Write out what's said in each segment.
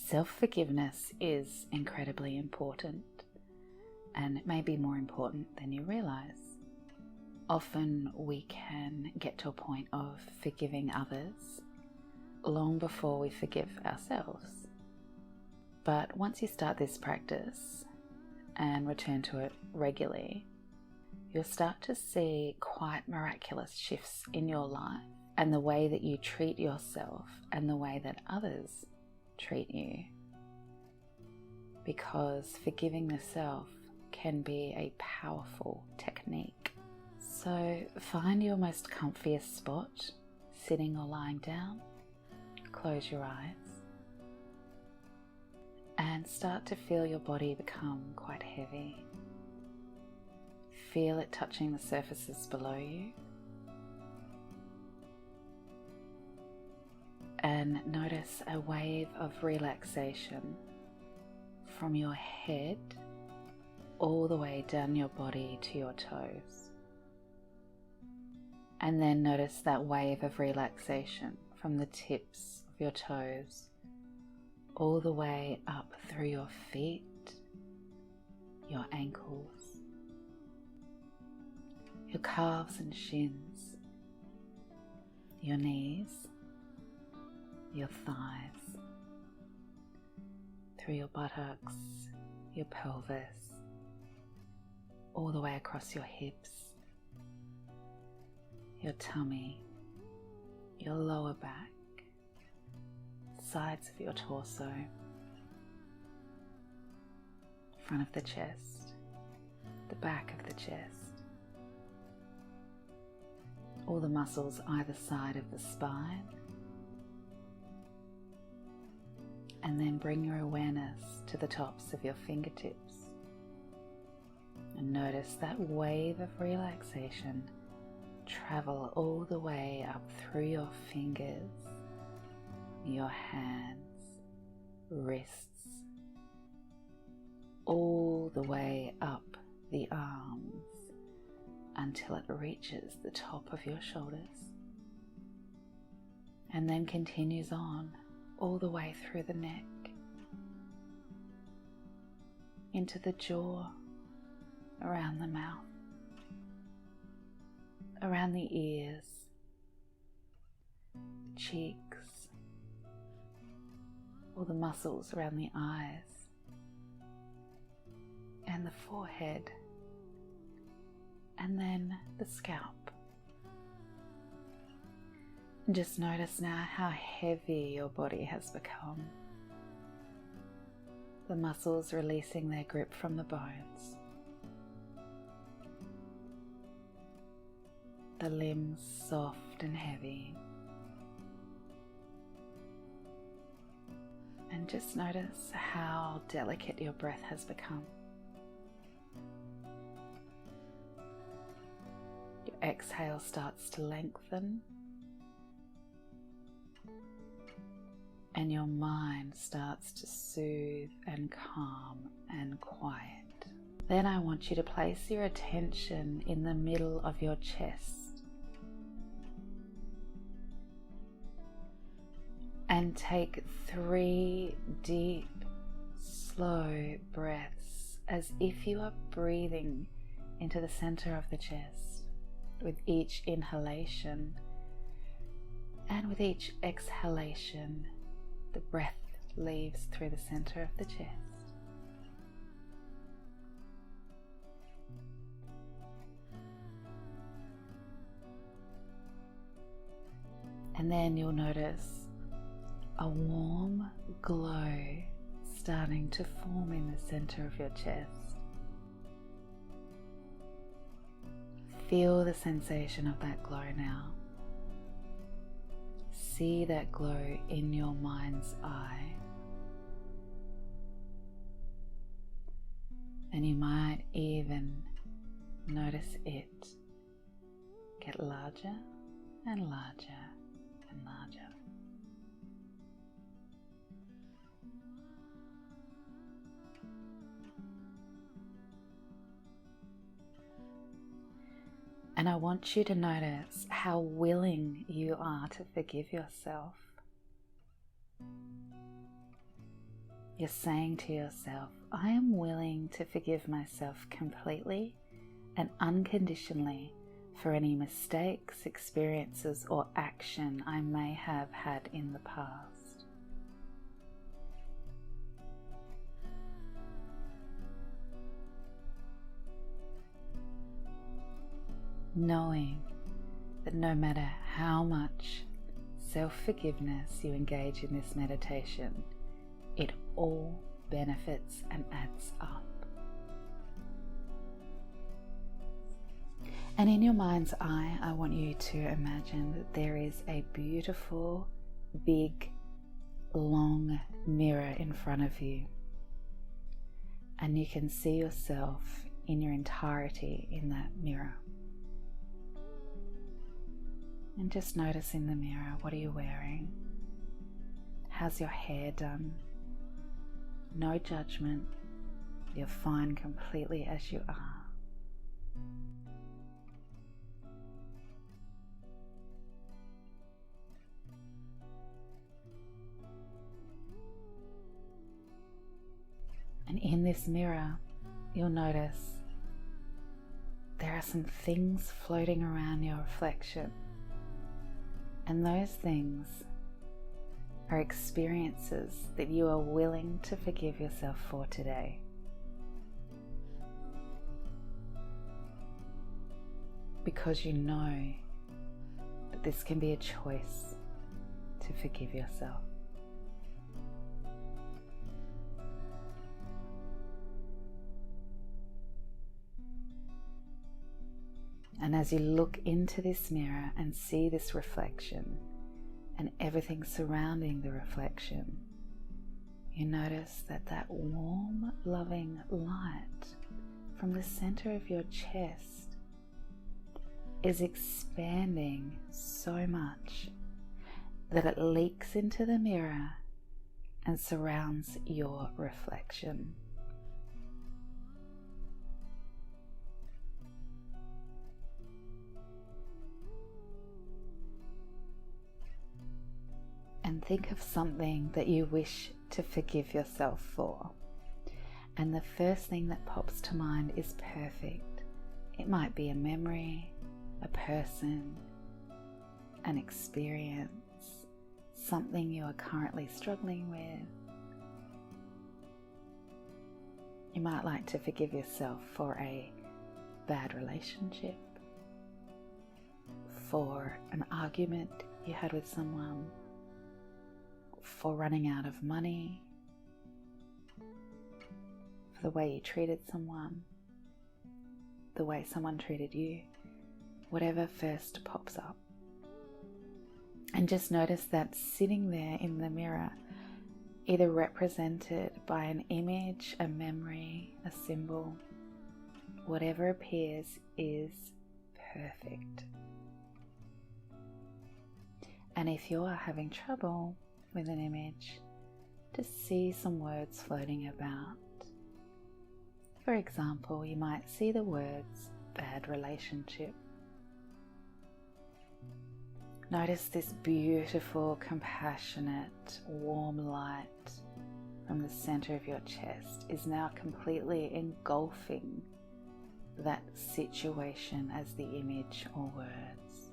Self-forgiveness is incredibly important, and it may be more important than you realize. Often we can get to a point of forgiving others long before we forgive ourselves. But once you start this practice and return to it regularly, you'll start to see quite miraculous shifts in your life and the way that you treat yourself and the way that others treat you. Because forgiving the self can be a powerful technique. So find your most comfiest spot, sitting or lying down. Close your eyes and start to feel your body become quite heavy. Feel it touching the surfaces below you. And notice a wave of relaxation from your head all the way down your body to your toes. And then notice that wave of relaxation from the tips of your toes all the way up through your feet, your ankles, your calves and shins, your knees, your thighs, through your buttocks, your pelvis, all the way across your hips, your tummy, your lower back, sides of your torso, front of the chest, the back of the chest, all the muscles either side of the spine, and then bring your awareness to the tops of your fingertips and notice that wave of relaxation travel all the way up through your fingers, your hands, wrists, all the way up the arms until it reaches the top of your shoulders, and then continues on all the way through the neck, into the jaw, around the mouth, around the ears, the cheeks, all the muscles around the eyes, and the forehead, and then the scalp. And just notice now how heavy your body has become. The muscles releasing their grip from the bones. The limbs soft and heavy. And just notice how delicate your breath has become. Your exhale starts to lengthen, and your mind starts to soothe and calm and quiet. Then I want you to place your attention in the middle of your chest and take 3 deep, slow breaths as if you are breathing into the center of the chest with each inhalation, and with each exhalation the breath leaves through the center of the chest. And then you'll notice a warm glow starting to form in the center of your chest. Feel the sensation of that glow now. See that glow in your mind's eye. And you might even notice it get larger and larger and larger. And I want you to notice how willing you are to forgive yourself. You're saying to yourself, I am willing to forgive myself completely and unconditionally for any mistakes, experiences, or action I may have had in the past. Knowing that no matter how much self-forgiveness you engage in this meditation, it all benefits and adds up. And in your mind's eye, I want you to imagine that there is a beautiful, big, long mirror in front of you. And you can see yourself in your entirety in that mirror. And just notice in the mirror, what are you wearing? How's your hair done? No judgment. You're fine completely as you are. And in this mirror, you'll notice there are some things floating around your reflection. And those things are experiences that you are willing to forgive yourself for today. Because you know that this can be a choice to forgive yourself. And as you look into this mirror and see this reflection and everything surrounding the reflection, you notice that that warm, loving light from the center of your chest is expanding so much that it leaks into the mirror and surrounds your reflection. And think of something that you wish to forgive yourself for. And the first thing that pops to mind is perfect. It might be a memory, a person, an experience, something you are currently struggling with. You might like to forgive yourself for a bad relationship, for an argument you had with someone, for running out of money, for the way you treated someone, the way someone treated you, whatever first pops up. And just notice that sitting there in the mirror, either represented by an image, a memory, a symbol, whatever appears is perfect. And if you are having trouble with an image, just see some words floating about. For example, you might see the words bad relationship. Notice this beautiful, compassionate, warm light from the center of your chest is now completely engulfing that situation as the image or words.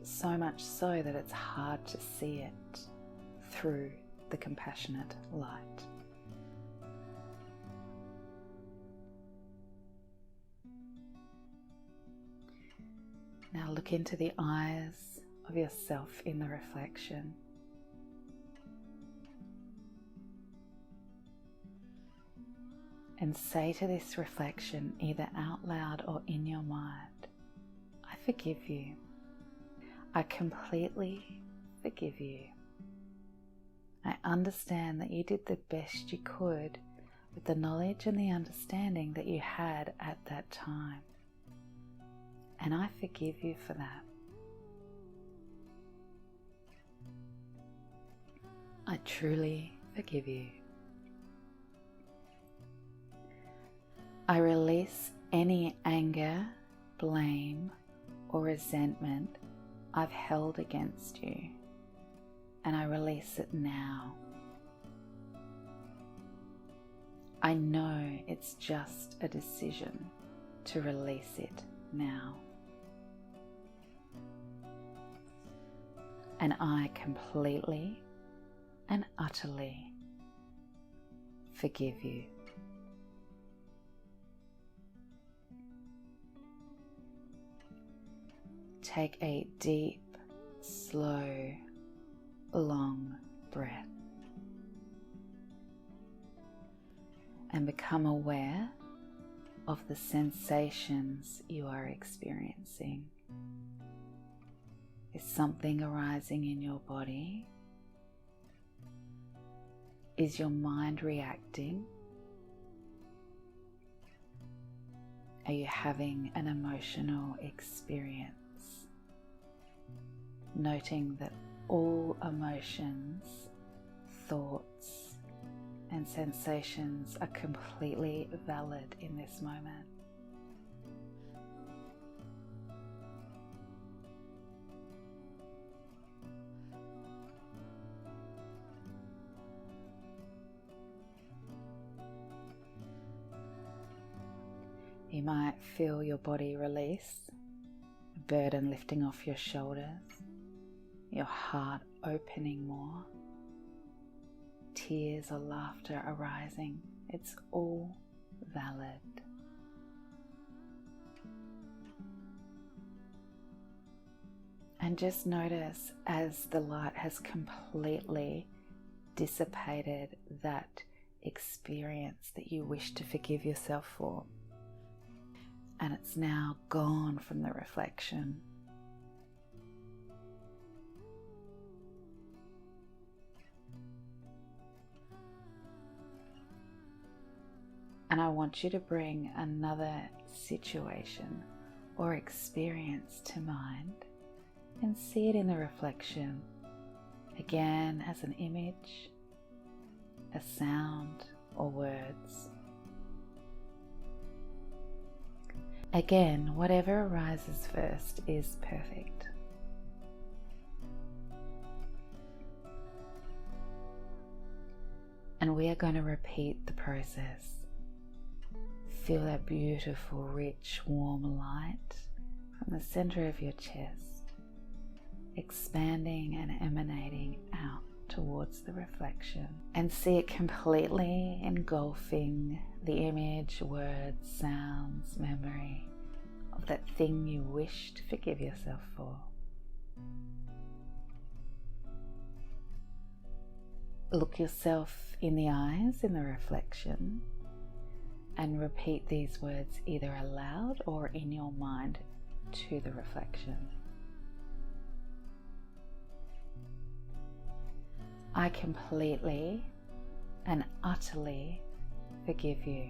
So much so that it's hard to see it through the compassionate light. Now look into the eyes of yourself in the reflection. And say to this reflection, either out loud or in your mind, I forgive you. I completely forgive you. I understand that you did the best you could with the knowledge and the understanding that you had at that time. And I forgive you for that. I truly forgive you. I release any anger, blame, or resentment I've held against you, and I release it now I know it's just a decision to release it now. And I completely and utterly forgive you. Take a deep, slow, long breath and become aware of the sensations you are experiencing. Is something arising in your body? Is your mind reacting? Are you having an emotional experience? Noting that all emotions, thoughts, and sensations are completely valid in this moment. You might feel your body release, a burden lifting off your shoulders, your heart opening more, tears or laughter arising. It's all valid. And just notice as the light has completely dissipated that experience that you wish to forgive yourself for, and it's now gone from the reflection. And I want you to bring another situation or experience to mind and see it in the reflection, again as an image, a sound, or words. Again, whatever arises first is perfect. And we are going to repeat the process. Feel that beautiful, rich, warm light from the center of your chest, expanding and emanating out towards the reflection, and see it completely engulfing the image, words, sounds, memory of that thing you wish to forgive yourself for. Look yourself in the eyes in the reflection and repeat these words either aloud or in your mind to the reflection. I completely and utterly forgive you.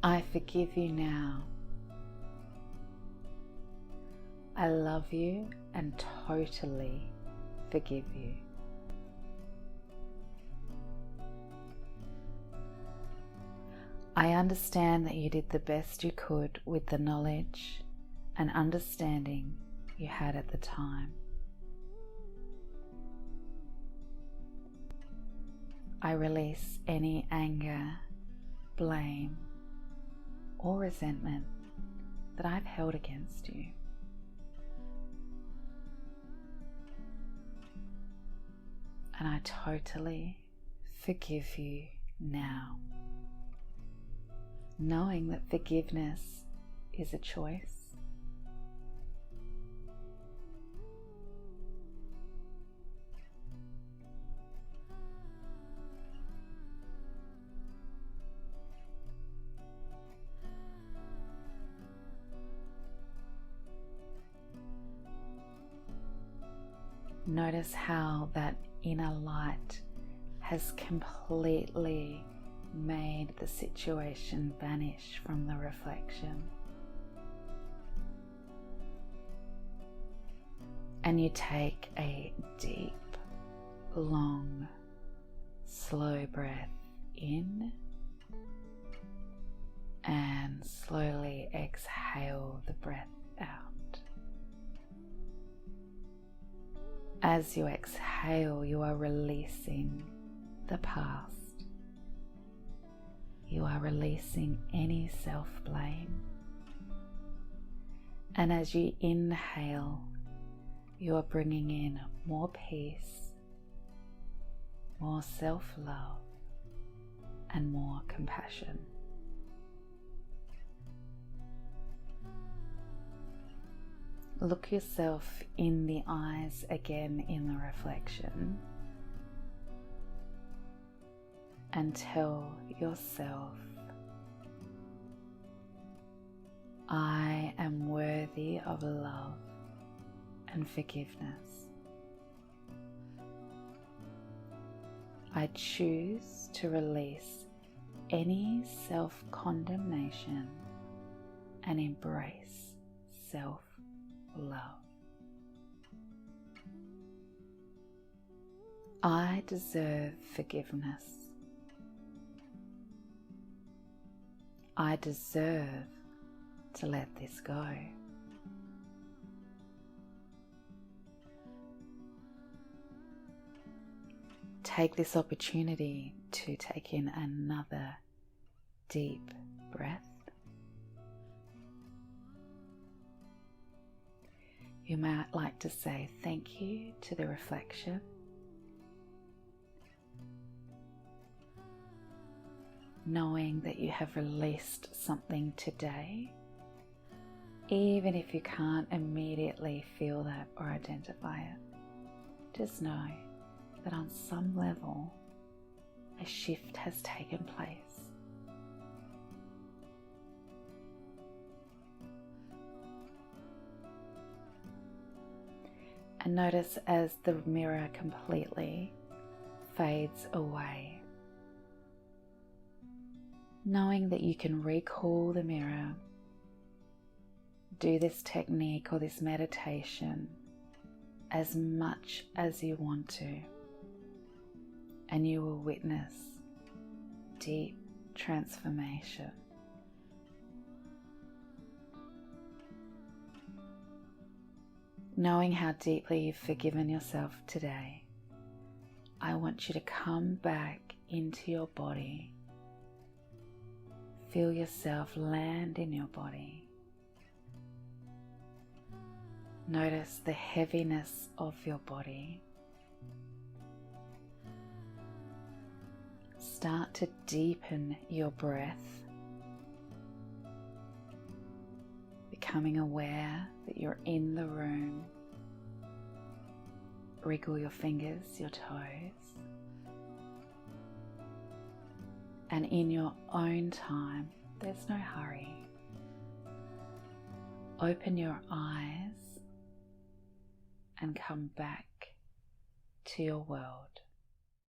I forgive you now. I love you and totally forgive you. I understand that you did the best you could with the knowledge and understanding you had at the time. I release any anger, blame, or resentment that I've held against you. And I totally forgive you now, knowing that forgiveness is a choice. Notice how that inner light has completely made the situation vanish from the reflection. And you take a deep, long, slow breath in and slowly exhale the breath out. As you exhale, you are releasing the past. You are releasing any self-blame. And as you inhale, you are bringing in more peace, more self-love, and more compassion. Look yourself in the eyes again in the reflection and tell yourself, I am worthy of love and forgiveness. I choose to release any self-condemnation and embrace self-love. I deserve forgiveness. I deserve to let this go. Take this opportunity to take in another deep breath. You might like to say thank you to the reflection. Knowing that you have released something today, even if you can't immediately feel that or identify it. Just know that on some level, a shift has taken place. And notice as the mirror completely fades away, knowing that you can recall the mirror, do this technique or this meditation as much as you want to, and you will witness deep transformation. Knowing how deeply you've forgiven yourself today, I want you to come back into your body. Feel yourself land in your body. Notice the heaviness of your body. Start to deepen your breath, becoming aware that you're in the room. Wriggle your fingers, your toes. And in your own time, there's no hurry. Open your eyes and come back to your world.